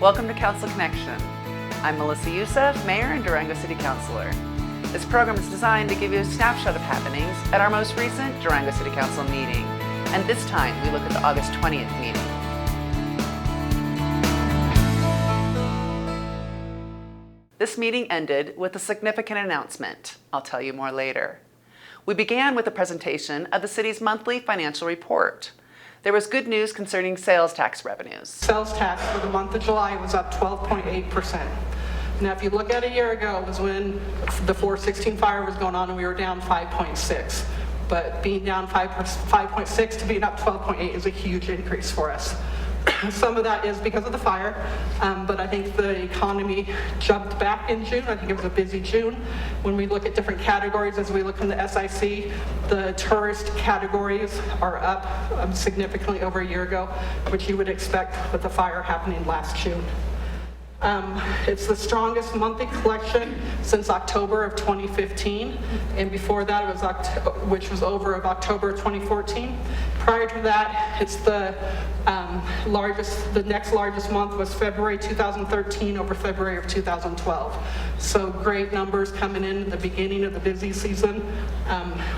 Welcome to Council Connection. I'm Melissa Youssef, Mayor and Durango City Councilor. This program is designed to give you a snapshot of happenings at our most recent Durango City Council meeting. And this time, we look at the August 20th meeting. This meeting ended with a significant announcement. I'll tell you more later. We began with a presentation of the city's monthly financial report. There was good news concerning sales tax revenues. Sales tax for the month of July was up 12.8%. Now, if you look at a year ago, it was when the 4/16 fire was going on and we were down 5.6. But being down 5.6 to being up 12.8 is a huge increase for us. Some of that is because of the fire, but I think the economy jumped back in June. I think it was a busy June. When we look at different categories, as we look in the SIC, the tourist categories are up significantly over a year ago, which you would expect with the fire happening last June. It's the strongest monthly collection since October of 2015, and before that it was which was over of October of 2014. Prior to that, it's the next largest month was February 2013 over February of 2012. So great numbers coming in at the beginning of the busy season,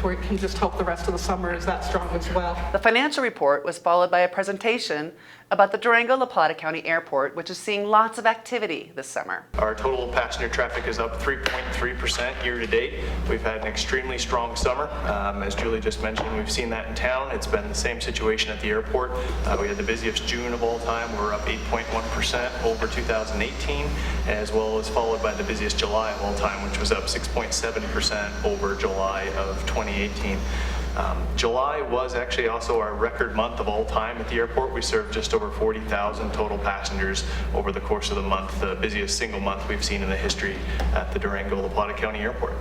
where you can just hope the rest of the summer is that strong as well. The financial report was followed by a presentation about the Durango-La Plata County Airport, which is seeing lots of activity this summer. Our total passenger traffic is up 3.3% year to date. We've had an extremely strong summer. As Julie just mentioned, we've seen that in town. It's been the same situation at the airport. We had the busiest June of all time. We're up 8.1% over 2018, as well as followed by the busiest July of all time, which was up 6.7% over July of 2018. July was actually also our record month of all time at the airport. We served just over 40,000 total passengers over the course of the month, the busiest single month we've seen in the history at the Durango-La Plata County Airport.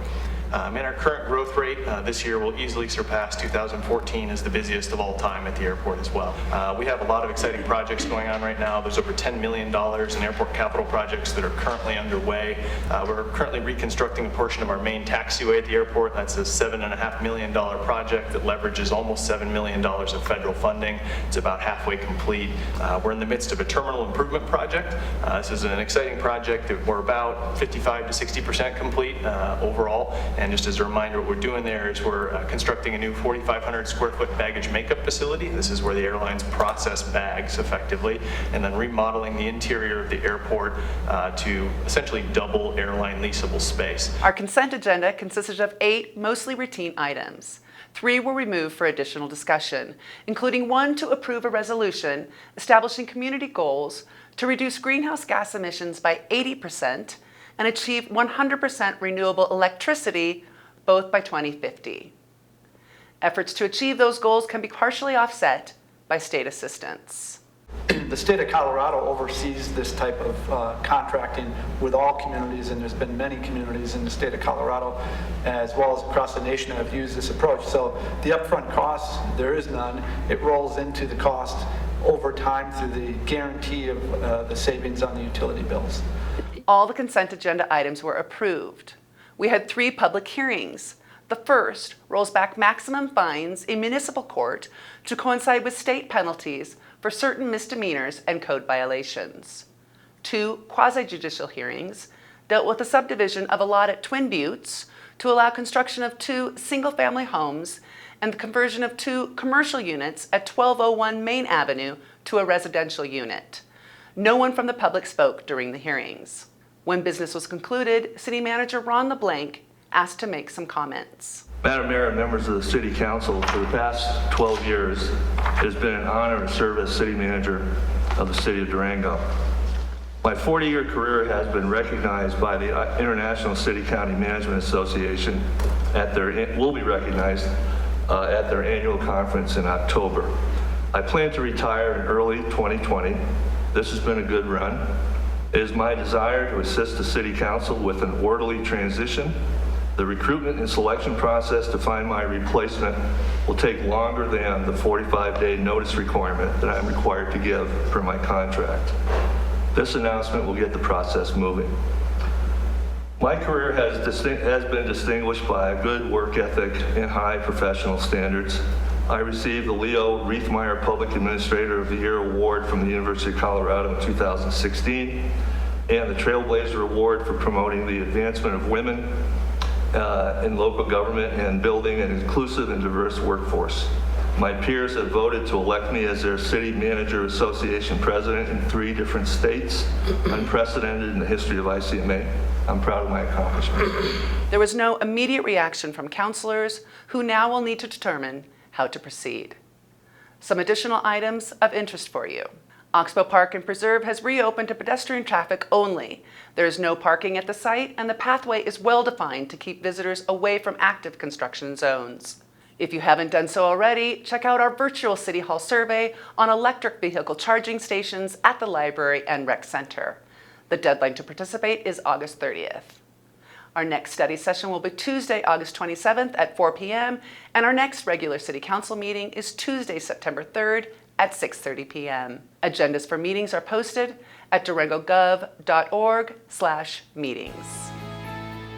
And our current growth rate this year will easily surpass 2014 as the busiest of all time at the airport as well. We have a lot of exciting projects going on right now. There's over $10 million in airport capital projects that are currently underway. We're currently reconstructing a portion of our main taxiway at the airport. That's a $7.5 million project that leverages almost $7 million of federal funding. It's about halfway complete. We're in the midst of a terminal improvement project. This is an exciting project that we're about 55 to 60% complete overall. And just as a reminder, what we're doing there is we're constructing a new 4,500 square foot baggage makeup facility. This is where the airlines process bags effectively, and then remodeling the interior of the airport to essentially double airline leasable space. Our consent agenda consisted of 8 mostly routine items. 3 were removed for additional discussion, including 1 to approve a resolution establishing community goals to reduce greenhouse gas emissions by 80% and achieve 100% renewable electricity, both by 2050. Efforts to achieve those goals can be partially offset by state assistance. The state of Colorado oversees this type of contracting with all communities, and there's been many communities in the state of Colorado, as well as across the nation, that have used this approach. So the upfront cost, there is none. It rolls into the cost over time through the guarantee of the savings on the utility bills. All the consent agenda items were approved. We had 3 public hearings. The first rolls back maximum fines in municipal court to coincide with state penalties for certain misdemeanors and code violations. 2 quasi-judicial hearings dealt with the subdivision of a lot at Twin Buttes to allow construction of 2 single-family homes and the conversion of 2 commercial units at 1201 Main Avenue to a residential unit. No one from the public spoke during the hearings. When business was concluded, City Manager LeBlanc asked to make some comments. Madam Mayor and members of the City Council, for the past 12 years, it has been an honor to serve as City Manager of the City of Durango. My 40-year career has been recognized by the International City County Management Association will be recognized at their annual conference in October. I plan to retire in early 2020. This has been a good run. It is my desire to assist the City Council with an orderly transition. The recruitment and selection process to find my replacement will take longer than the 45-day notice requirement that I'm required to give per my contract. This announcement will get the process moving. My career has been distinguished by a good work ethic and high professional standards. I received the Leo Riethmeyer Public Administrator of the Year Award from the University of Colorado in 2016, and the Trailblazer Award for promoting the advancement of women in local government and building an inclusive and diverse workforce. My peers have voted to elect me as their City Manager Association President in 3 different states, unprecedented in the history of ICMA. I'm proud of my accomplishment. There was no immediate reaction from councilors, who now will need to determine how to proceed. Some additional items of interest for you. Oxbow Park and Preserve has reopened to pedestrian traffic only. There is no parking at the site, and the pathway is well defined to keep visitors away from active construction zones. If you haven't done so already, check out our virtual City Hall survey on electric vehicle charging stations at the library and rec center. The deadline to participate is August 30th. Our next study session will be Tuesday, August 27th at 4 p.m., and our next regular City Council meeting is Tuesday, September 3rd at 6:30 p.m. Agendas for meetings are posted at durangogov.org/meetings.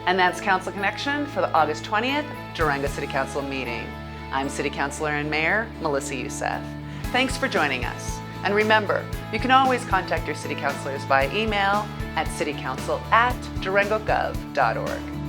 And that's Council Connection for the August 20th Durango City Council meeting. I'm City Councilor and Mayor Melissa Youssef. Thanks for joining us. And remember, you can always contact your city councilors via email at citycouncil@durangogov.org.